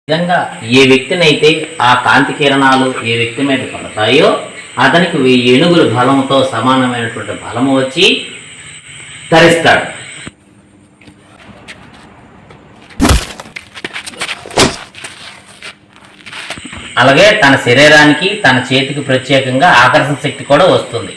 నిజంగా ఏ వ్యక్తినైతే ఆ కాంతి కిరణాలు ఏ వ్యక్తి మీద పడతాయో అతనికి 1000 ఏనుగుల బలంతో సమానమైనటువంటి బలము వచ్చి తరిస్తాడు. అలాగే తన శరీరానికి తన చేతికి ప్రత్యేకంగా ఆకర్షణ శక్తి కూడా వస్తుంది.